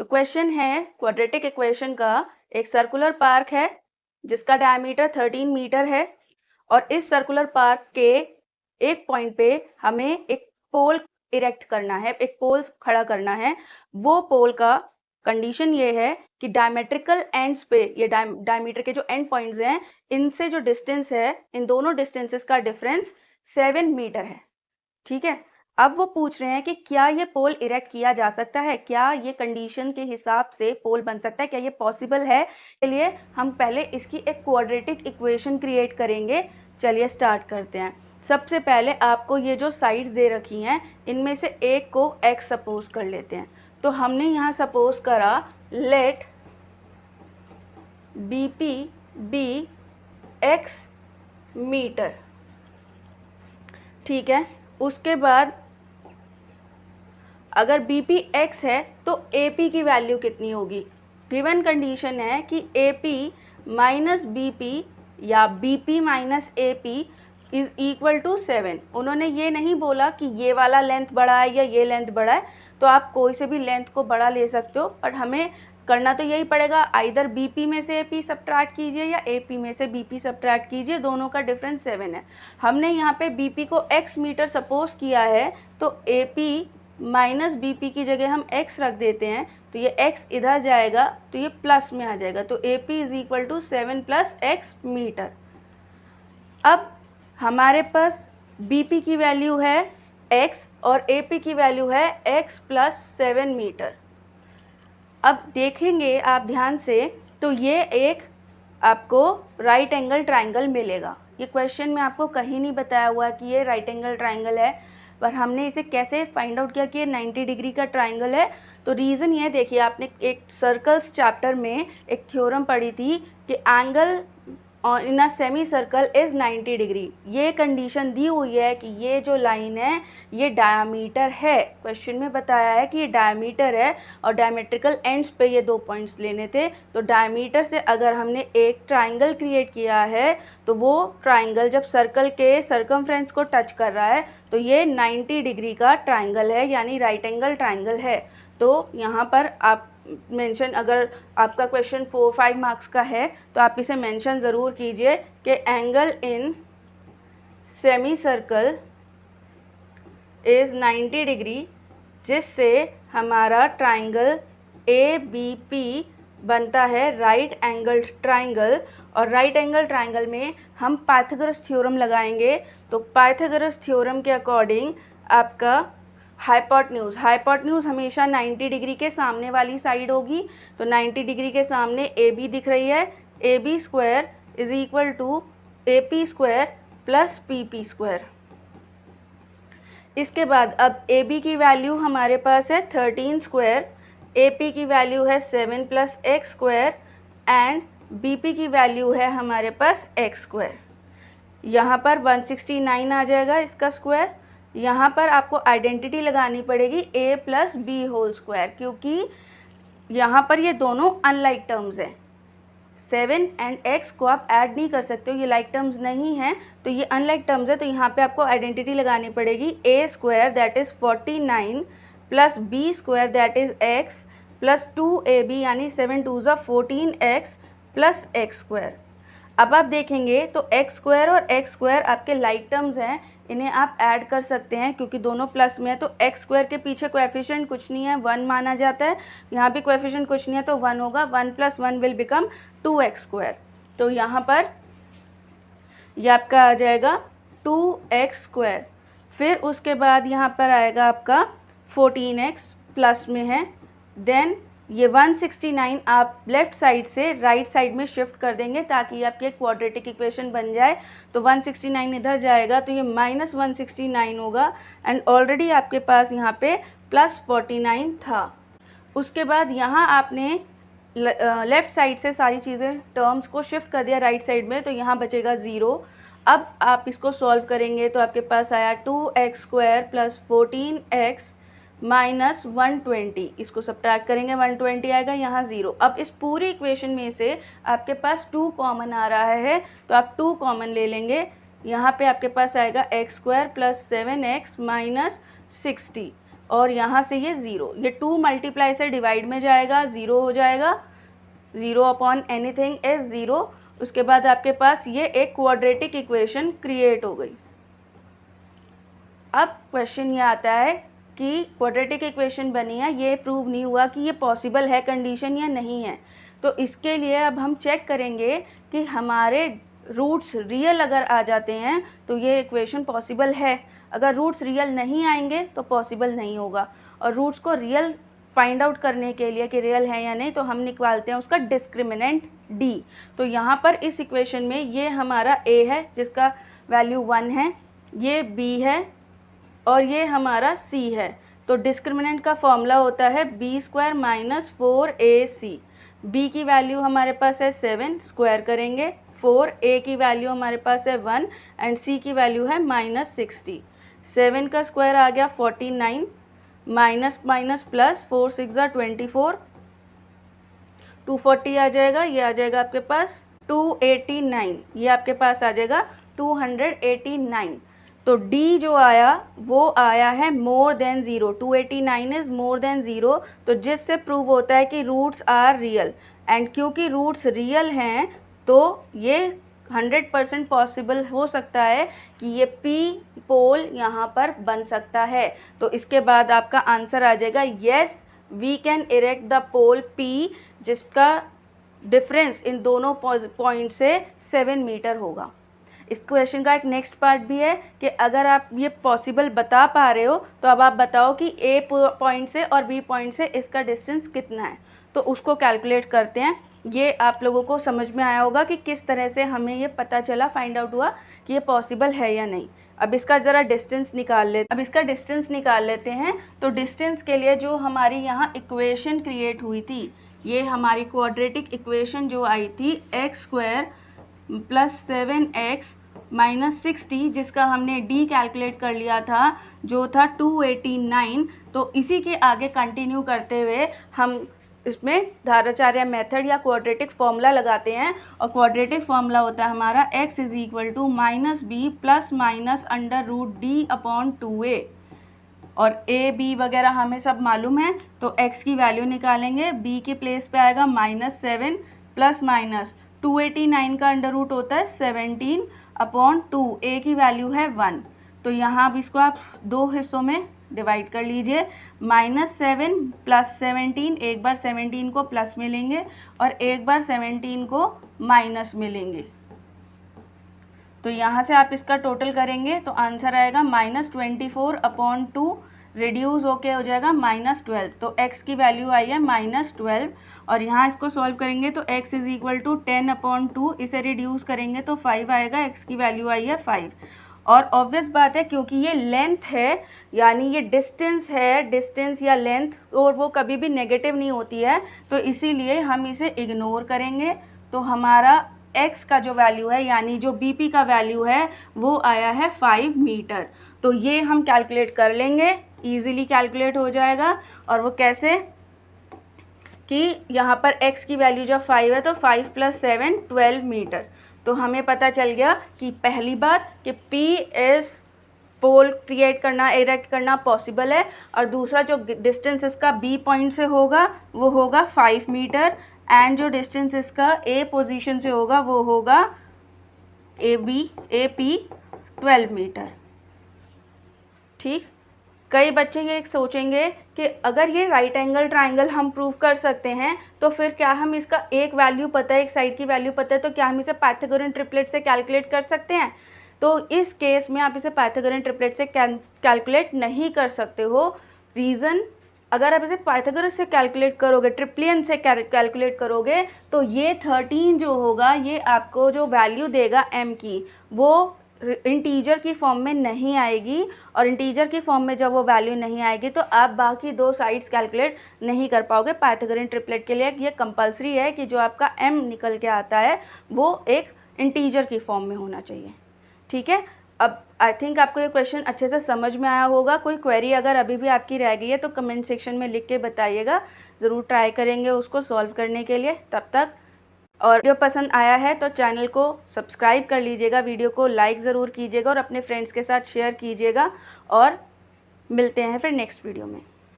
तो क्वेश्चन है quadratic equation का। एक सर्कुलर पार्क है जिसका डायमीटर 13 मीटर है और इस सर्कुलर पार्क के एक पॉइंट पे हमें एक पोल इरेक्ट करना है, एक पोल खड़ा करना है। वो पोल का कंडीशन ये है कि डायमेट्रिकल एंड्स पे, ये डायमीटर के जो एंड पॉइंट्स हैं, इनसे जो डिस्टेंस है, इन दोनों डिस्टेंसेस का डिफरेंस 7 मीटर है। ठीक है, अब वो पूछ रहे हैं कि क्या ये पोल इरेक्ट किया जा सकता है, क्या ये कंडीशन के हिसाब से पोल बन सकता है, क्या ये पॉसिबल है। के लिए हम पहले इसकी एक क्वाड्रेटिक इक्वेशन क्रिएट करेंगे। चलिए स्टार्ट करते हैं। सबसे पहले आपको ये जो साइड्स दे रखी हैं, इनमें से एक को x सपोज कर लेते हैं। तो हमने यहाँ सपोज करा let BP be x metre. ठीक है, उसके बाद अगर BP x है तो AP की वैल्यू कितनी होगी। गिवन कंडीशन है कि AP माइनस BP या BP minus AP is equal to 7। उन्होंने ये नहीं बोला कि ये वाला लेंथ बड़ा है या ये लेंथ बड़ा है, तो आप कोई से भी लेंथ को बड़ा ले सकते हो, बट हमें करना तो यही पड़ेगा, आइदर BP में से AP सब्ट्रैक्ट कीजिए या AP में से BP सब्ट्रैक्ट कीजिए, दोनों का डिफरेंस 7 है। हमने यहाँ पे BP को x मीटर सपोज किया है, तो AP माइनस BP की जगह हम x रख देते हैं, तो ये x इधर जाएगा तो ये प्लस में आ जाएगा, तो AP is equal to 7 plus x metre. अब हमारे पास BP की वैल्यू है x और AP की वैल्यू है x प्लस 7 मीटर। अब देखेंगे आप ध्यान से, तो ये एक आपको राइट एंगल ट्राइंगल मिलेगा। ये क्वेश्चन में आपको कहीं नहीं बताया हुआ कि ये राइट एंगल ट्राइंगल है, पर हमने इसे कैसे फाइंड आउट किया कि ये 90 डिग्री का ट्राइंगल है। तो रीज़न ये देखिए, आपने एक सर्कल्स चैप्टर में एक थ्योरम पढ़ी थी कि angle in a semi circle is 90 degree. ये कंडीशन दी हुई है कि ये जो लाइन है ये डायमीटर है। क्वेश्चन में बताया है कि ये डायमीटर है और डायमेट्रिकल एंड्स पे ये 2 पॉइंट्स लेने थे। तो डायमीटर से अगर हमने एक ट्राइंगल क्रिएट किया है तो वो ट्राइंगल जब सर्कल के सर्कमफ्रेंस को टच कर रहा है तो ये 90 डिग्री का ट्राइंगल है, यानी राइट एंगल ट्राइंगल है। तो यहाँ पर आप मेंशन, अगर आपका क्वेश्चन 4-5 मार्क्स का है तो आप इसे मेंशन ज़रूर कीजिए कि angle in semi circle is 90 degree, जिससे हमारा ट्राइंगल ABP बनता है राइट एंगल ट्राइंगल। और राइट एंगल ट्राइंगल में हम पाइथागोरस थ्योरम लगाएंगे। तो पाइथागोरस थ्योरम के अकॉर्डिंग आपका हाइपोटेन्यूज हमेशा 90 डिग्री के सामने वाली साइड होगी। तो 90 डिग्री के सामने AB दिख रही है, AB square is equal to AP square plus PP square. इसके बाद अब AB की वैल्यू हमारे पास है 13 स्क्वायर, AP की वैल्यू है 7 plus x square and BP की वैल्यू है हमारे पास x स्क्वायर। यहाँ पर 169 आ जाएगा इसका स्क्वायर। यहाँ पर आपको आइडेंटिटी लगानी पड़ेगी a plus b whole square, क्योंकि यहाँ पर ये दोनों अनलाइक टर्म्स हैं। 7 एंड x को आप ऐड नहीं कर सकते हो, ये लाइक टर्म्स नहीं हैं, तो ये अनलाइक टर्म्स है। तो यहाँ पे आपको आइडेंटिटी लगानी पड़ेगी a square that is 49 plus b square that is x plus 2ab यानी 7 2 ज़ा 14x प्लस x स्क्वायर। अब आप देखेंगे तो x स्क्वायर और x स्क्वायर आपके लाइक टर्म्स हैं, इन्हें आप ऐड कर सकते हैं क्योंकि दोनों प्लस में है। तो x स्क्वायर के पीछे कोएफिशिएंट कुछ नहीं है, 1 माना जाता है। यहाँ भी कोएफिशिएंट कुछ नहीं है तो 1 होगा, 1 plus 1 will become 2x square. तो यहाँ पर ये आपका आ जाएगा 2x स्क्वायर। फिर उसके बाद यहाँ पर आएगा आपका 14x प्लस में है, देन ये 169 आप लेफ़्ट साइड से राइट साइड में शिफ्ट कर देंगे ताकि आपकी एक क्वाड्रेटिक इक्वेशन बन जाए। तो 169 इधर जाएगा तो ये माइनस 169 होगा एंड ऑलरेडी आपके पास यहाँ पे प्लस 49 था। उसके बाद यहाँ आपने लेफ़्ट साइड से सारी चीज़ें टर्म्स को शिफ्ट कर दिया राइट साइड में, तो यहाँ बचेगा 0। अब आप इसको सॉल्व करेंगे तो आपके पास आया 2x square plus 14x minus 120, इसको सब्ट्रैक्ट करेंगे 120 आएगा, यहाँ 0। अब इस पूरी इक्वेशन में से आपके पास 2 कॉमन आ रहा है तो आप 2 कॉमन ले लेंगे। यहाँ पे आपके पास आएगा x square plus 7x minus 60। और यहाँ से ये 0, ये 2 मल्टीप्लाई से डिवाइड में जाएगा, 0 हो जाएगा, 0 अपॉन एनीथिंग इज 0। उसके बाद आपके पास ये एक क्वाड्रेटिक इक्वेशन क्रिएट हो गई। अब क्वेश्चन ये आता है कि क्वाड्रेटिक इक्वेशन बनी है, ये प्रूव नहीं हुआ कि ये पॉसिबल है कंडीशन या नहीं है। तो इसके लिए अब हम चेक करेंगे कि हमारे रूट्स रियल अगर आ जाते हैं तो ये इक्वेशन पॉसिबल है, अगर रूट्स रियल नहीं आएंगे तो पॉसिबल नहीं होगा। और रूट्स को रियल फाइंड आउट करने के लिए कि रियल है या नहीं, तो हम निकालते हैं उसका डिस्क्रिमिनेंट d। तो यहाँ पर इस इक्वेशन में ये हमारा a है जिसका वैल्यू 1 है, ये b है और ये हमारा c है। तो डिस्क्रिमिनेंट का फॉर्मूला होता है b² - 4ac। b की वैल्यू हमारे पास है 7, स्क्वायर करेंगे 4, a की वैल्यू हमारे पास है 1 एंड c की वैल्यू है -60। 7 का स्क्वायर आ गया 49, माइनस माइनस प्लस 4 6 24, 240 आ जाएगा, ये आ जाएगा आपके पास 289, ये आपके पास आ जाएगा 289। तो d जो आया वो आया है more than 0, 289 is more than 0। तो जिससे प्रूव होता है कि रूट्स आर रियल, एंड क्योंकि रूट्स रियल हैं तो ये 100% पॉसिबल हो सकता है कि ये p पोल यहाँ पर बन सकता है। तो इसके बाद आपका आंसर आ जाएगा yes we can erect the pole p, जिसका डिफरेंस इन दोनों पॉइंट से 7 मीटर होगा। इस क्वेश्चन का एक नेक्स्ट पार्ट भी है कि अगर आप ये पॉसिबल बता पा रहे हो तो अब आप बताओ कि a पॉइंट से और b पॉइंट से इसका डिस्टेंस कितना है, तो उसको कैलकुलेट करते हैं। ये आप लोगों को समझ में आया होगा कि किस तरह से हमें ये पता चला, फाइंड आउट हुआ कि ये पॉसिबल है या नहीं। अब इसका ज़रा डिस्टेंस निकाल लेते हैं। तो डिस्टेंस के लिए जो हमारी यहाँ इक्वेशन क्रिएट हुई थी, ये हमारी क्वाड्रेटिक इक्वेशन जो आई थी x² + 7x - 60, जिसका हमने d कैलकुलेट कर लिया था जो था 289। तो इसी के आगे कंटिन्यू करते हुए हम इसमें धाराचार्य मेथड या क्वाड्रेटिक फॉर्मूला लगाते हैं। और क्वाड्रेटिक फॉर्मूला होता है हमारा x = -b ± √d/2a। और a b वगैरह हमें सब मालूम है, तो x की वैल्यू निकालेंगे, b के प्लेस पे आएगा -7 ± 289 का अंडर रूट होता है 17/2, a की वैल्यू है 1। तो यहाँ अब इसको आप दो हिस्सों में डिवाइड कर लीजिए, -7 + 17, एक बार 17 को प्लस में लेंगे और एक बार 17 को माइनस में लेंगे। तो यहाँ से आप इसका टोटल करेंगे तो आंसर आएगा -24/2, रिड्यूस होके हो जाएगा -12। तो x की वैल्यू आई है -12। और यहाँ इसको सॉल्व करेंगे तो x = 10/2, इसे रिड्यूस करेंगे तो 5 आएगा, x की वैल्यू आई है 5। और ऑब्वियस बात है क्योंकि ये लेंथ है, यानी ये डिस्टेंस है, डिस्टेंस या लेंथ और वो कभी भी नेगेटिव नहीं होती है, तो इसीलिए हम इसे इग्नोर करेंगे। तो हमारा x का जो वैल्यू है यानी जो bp का वैल्यू है वो आया है 5 मीटर। तो ये हम कैलकुलेट कर लेंगे, ईजिली कैलकुलेट हो जाएगा। और वो कैसे कि यहाँ पर x की वैल्यू जब 5 है तो 5 + 7 12 मीटर। तो हमें पता चल गया कि पहली बात कि p इज़ पोल क्रिएट करना, इरेक्ट करना पॉसिबल है, और दूसरा जो डिस्टेंस इसका b पॉइंट से होगा वो होगा 5 मीटर, एंड जो डिस्टेंस इसका a पोजीशन से होगा वो होगा AP 12 मीटर। ठीक, कई बच्चे ये सोचेंगे कि अगर ये राइट एंगल ट्राइंगल हम प्रूव कर सकते हैं तो फिर क्या हम इसका एक वैल्यू पता है, एक साइड की वैल्यू पता है, तो क्या हम इसे पाइथागोरन ट्रिपलेट से कैलकुलेट कर सकते हैं? तो इस केस में आप इसे पाइथागोरन ट्रिपलेट से कैलकुलेट नहीं कर सकते हो। रीज़न, अगर आप इसे पाइथागोरस से कैलकुलेट करोगे, ट्रिप्लियन से कैलकुलेट करोगे, तो ये 13 जो होगा ये आपको जो वैल्यू देगा m की वो इंटीजर की फॉर्म में नहीं आएगी, और इंटीजर की फॉर्म में जब वो वैल्यू नहीं आएगी तो आप बाकी दो साइड्स कैलकुलेट नहीं कर पाओगे। पाइथागोरन ट्रिपलेट के लिए ये कंपलसरी है कि जो आपका m निकल के आता है वो एक इंटीजर की फॉर्म में होना चाहिए। ठीक है, अब आई थिंक आपको ये क्वेश्चन अच्छे से समझ में आया होगा। कोई क्वेरी अगर अभी भी आपकी रह गई है तो कमेंट सेक्शन में लिख के बताइएगा, ज़रूर ट्राई करेंगे उसको सॉल्व करने के लिए। तब तक, और वीडियो पसंद आया है तो चैनल को सब्सक्राइब कर लीजिएगा, वीडियो को लाइक ज़रूर कीजिएगा और अपने फ्रेंड्स के साथ शेयर कीजिएगा। और मिलते हैं फिर नेक्स्ट वीडियो में।